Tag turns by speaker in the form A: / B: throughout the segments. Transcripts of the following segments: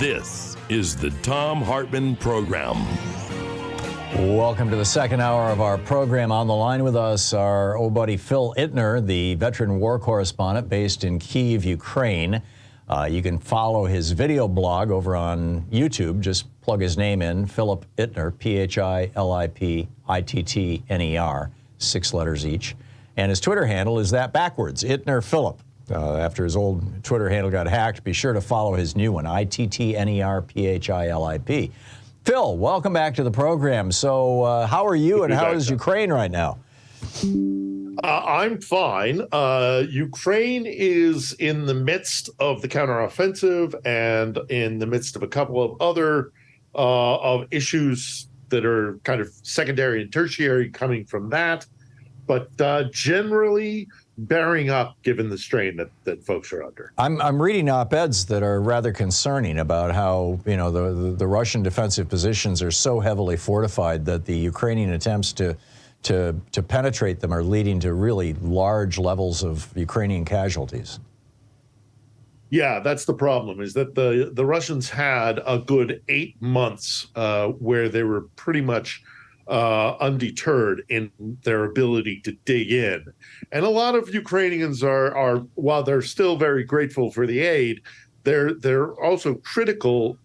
A: This is the Thom Hartmann Program.
B: Welcome to the second hour of our program. On the line with us, our old buddy Phil Ittner, the veteran war correspondent based in Kyiv, Ukraine. You can follow his video blog over on YouTube. Just plug his name in, Philip Ittner, Philipittner, 6 letters each. And his Twitter handle is that backwards, Ittner Philip. After his old Twitter handle got hacked, be sure to follow his new one, Ittner, Phil, welcome back to the program. So how are you and how is Ukraine right now?
C: I'm fine. Ukraine is in the midst of the counteroffensive and in the midst of a couple of other of issues that are kind of secondary and tertiary coming from that, but generally bearing up given the strain that folks are under.
B: I'm reading op-eds that are rather concerning about how, you know, the Russian defensive positions are so heavily fortified that the Ukrainian attempts to penetrate them are leading to really large levels of Ukrainian casualties.
C: Yeah, that's the problem, is that the Russians had a good 8 months where they were pretty much undeterred in their ability to dig in. And a lot of Ukrainians are while they're still very grateful for the aid, they're also critical.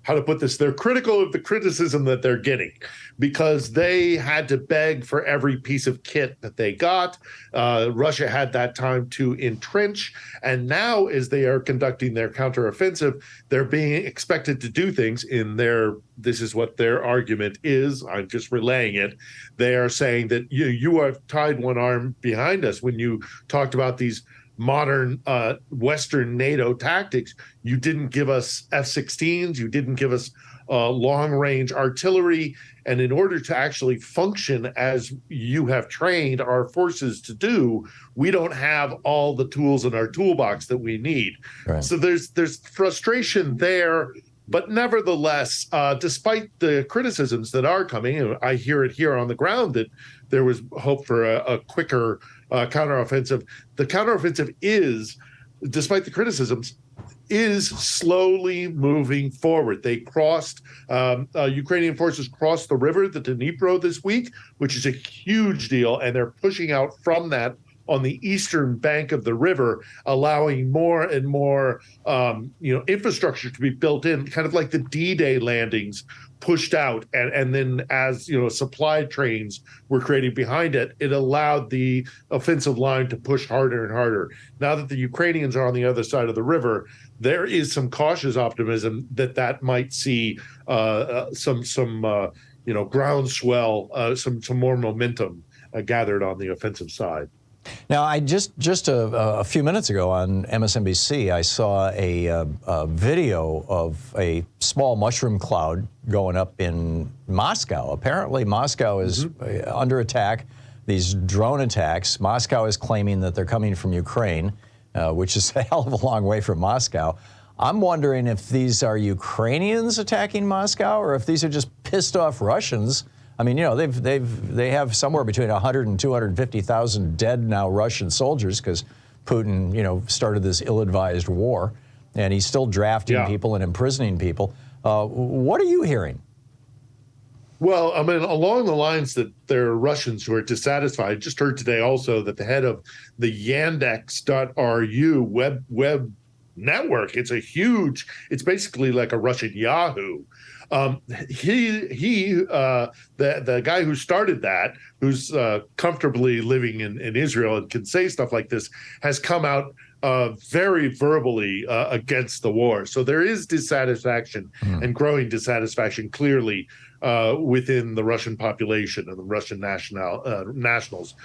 C: How to put this? They're critical of the criticism that they're getting because they had to beg for every piece of kit that they got. Russia had that time to entrench. And now, as they are conducting their counteroffensive, they're being expected to do things this is what their argument is. I'm just relaying it. They are saying that you have tied one arm behind us when you talked about these modern Western NATO tactics. You didn't give us F-16s. You didn't give us long-range artillery. And in order to actually function as you have trained our forces to do, we don't have all the tools in our toolbox that we need. Right. So there's frustration there. But nevertheless, despite the criticisms that are coming, and I hear it here on the ground that there was hope for a quicker counteroffensive. The counteroffensive is, despite the criticisms, is slowly moving forward. They crossed, Ukrainian forces crossed the river, the Dnipro, this week, which is a huge deal, and they're pushing out from that on the eastern bank of the river, allowing more and more infrastructure to be built in, kind of like the D-Day landings pushed out. And then as, supply trains were created behind it, it allowed the offensive line to push harder and harder. Now that the Ukrainians are on the other side of the river, there is some cautious optimism that might see some groundswell, some more momentum gathered on the offensive side.
B: Now, I just a few minutes ago on MSNBC, I saw a video of a small mushroom cloud going up in Moscow. Apparently, Moscow is under attack. These drone attacks. Moscow is claiming that they're coming from Ukraine, which is a hell of a long way from Moscow. I'm wondering if these are Ukrainians attacking Moscow or if these are just pissed off Russians. I mean, they have somewhere between 100 and 250,000 dead now Russian soldiers because Putin, started this ill-advised war, and he's still drafting people and imprisoning people. What are you hearing?
C: Well, I mean, along the lines that there are Russians who are dissatisfied. Just heard today also that the head of the Yandex.ru web network, it's basically like a Russian Yahoo. The guy who started that, who's comfortably living in Israel and can say stuff like this, has come out very verbally against the war. So there is dissatisfaction and growing dissatisfaction clearly within the Russian population and the Russian nationals.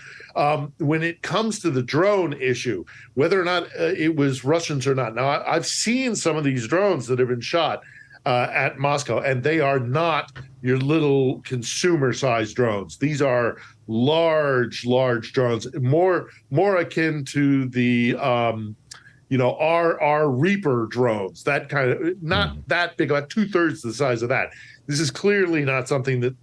C: When it comes to the drone issue, whether or not it was Russians or not, now I've seen some of these drones that have been shot at Moscow, and they are not your little consumer-sized drones. These are large drones, more akin to the our Reaper drones. That kind of, not that big, about 2/3 the size of that. This is clearly not something that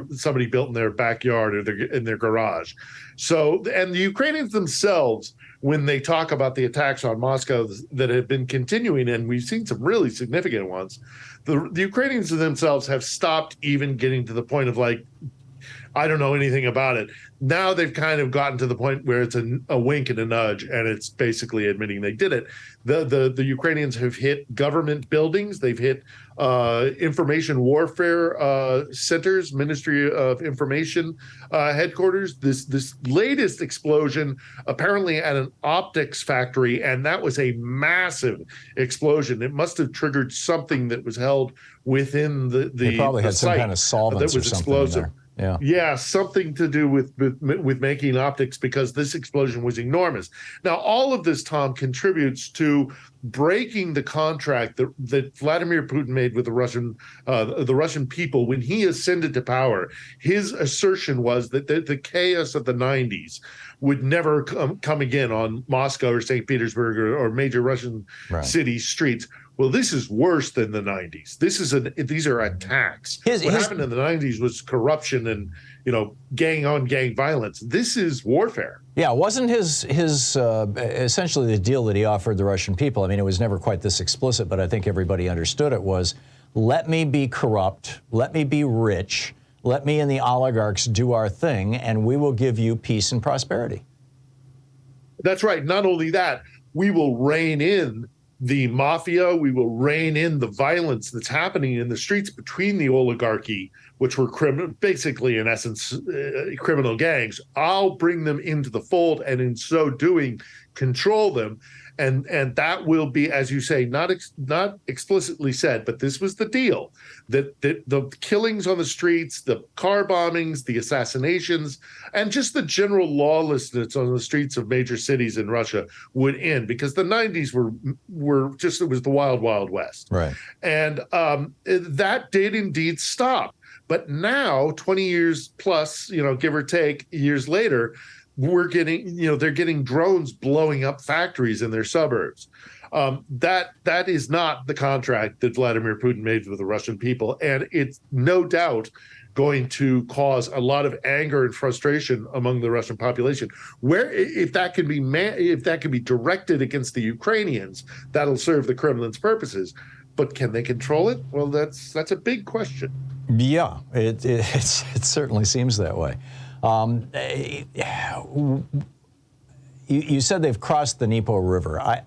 C: somebody built in their backyard or in their garage. So, and the Ukrainians themselves when they talk about the attacks on Moscow that have been continuing, and we've seen some really significant ones, the Ukrainians themselves have stopped even getting to the point of like, I don't know anything about it. Now they've kind of gotten to the point where it's a wink and a nudge, and it's basically admitting they did it. The Ukrainians have hit government buildings. They've hit information warfare centers, Ministry of Information headquarters. This latest explosion apparently at an optics factory, and that was a massive explosion. It must have triggered something that was held within the
B: they probably had some kind of solvents
C: that was
B: or something
C: explosive.
B: in there. Yeah.
C: Yeah, something to do with making optics, because this explosion was enormous. Now, all of this, Tom, contributes to breaking the contract that Vladimir Putin made with the Russian people when he ascended to power. His assertion was that the chaos of the 90s would never come again on Moscow or St. Petersburg or major Russian city streets. Well, this is worse than the 90s. These are attacks. What happened in the 90s was corruption and, gang-on-gang violence. This is warfare.
B: Yeah, wasn't his essentially the deal that he offered the Russian people? I mean, it was never quite this explicit, but I think everybody understood it was, let me be corrupt, let me be rich, let me and the oligarchs do our thing, and we will give you peace and prosperity.
C: That's right. Not only that, we will rein in the mafia, we will rein in the violence that's happening in the streets between the oligarchy, which were basically, in essence, criminal gangs. I'll bring them into the fold, and in so doing, control them. And that will be, as you say, not explicitly said, but this was the deal, that the killings on the streets, the car bombings, the assassinations, and just the general lawlessness on the streets of major cities in Russia would end, because the 90s were just, it was the wild, wild west.
B: Right.
C: And that did indeed stop. But now, 20 years plus, give or take years later, we're getting, they're getting drones blowing up factories in their suburbs. That is not the contract that Vladimir Putin made with the Russian people, and it's no doubt going to cause a lot of anger and frustration among the Russian population. Where, if that can be directed against the Ukrainians, that'll serve the Kremlin's purposes. But can they control it? Well, that's a big question.
B: Yeah, it certainly seems that way. You said they've crossed the Dnieper River.